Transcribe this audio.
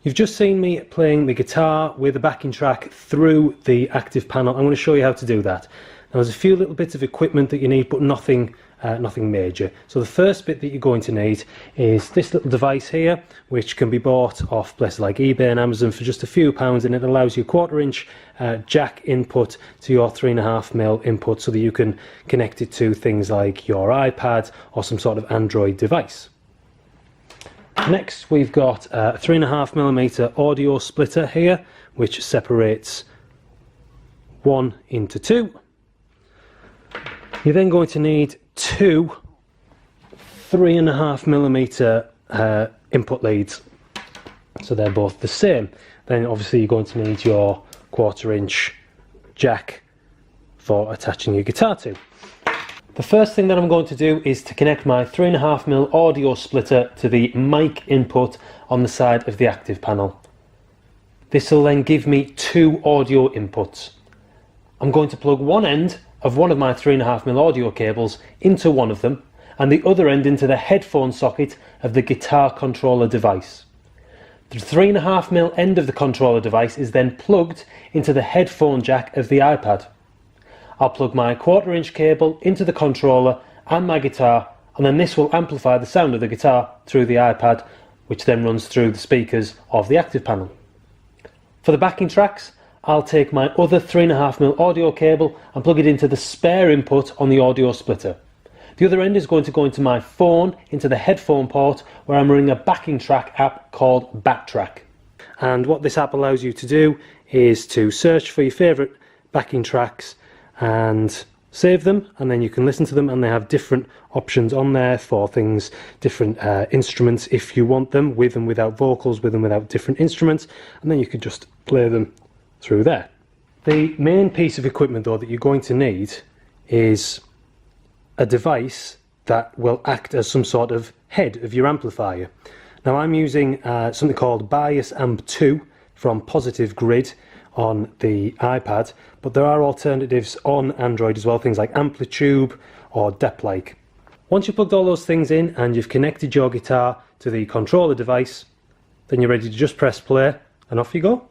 You've just seen me playing the guitar with a backing track through the ActivPanel. I'm going to show you how to do that. Now, there's a few little bits of equipment that you need, but nothing major. So the first bit that you're going to need is this little device here, which can be bought off places like eBay and Amazon for just a few pounds, and it allows you a 1/4" jack input to your 3.5mm input so that you can connect it to things like your iPad or some sort of Android device. Next, we've got a 3.5mm audio splitter here, which separates 1 into 2. You're then going to need 2 3.5mm input leads, so they're both the same. Then obviously you're going to need your 1/4" jack for attaching your guitar to. The first thing that I'm going to do is to connect my 3.5mm audio splitter to the mic input on the side of the ActivPanel. This will then give me 2 audio inputs. I'm going to plug one end of one of my 3.5mm audio cables into one of them, and the other end into the headphone socket of the guitar controller device. The 3.5mm end of the controller device is then plugged into the headphone jack of the iPad. I'll plug my 1/4" cable into the controller and my guitar, and then this will amplify the sound of the guitar through the iPad, which then runs through the speakers of the ActivPanel. For the backing tracks, I'll take my other 3.5mm audio cable and plug it into the spare input on the audio splitter. The other end is going to go into my phone, into the headphone port, where I'm running a backing track app called Backtrack. And what this app allows you to do is to search for your favourite backing tracks and save them, and then you can listen to them, and they have different options on there for things, different instruments if you want them, with and without vocals, with and without different instruments, and then you can just play them through there. The main piece of equipment though that you're going to need is a device that will act as some sort of head of your amplifier. Now I'm using something called Bias Amp 2 from Positive Grid on the iPad, but there are alternatives on Android as well, things like Amplitube or Dep-like. Once you've plugged all those things in and you've connected your guitar to the controller device, then you're ready to just press play and off you go.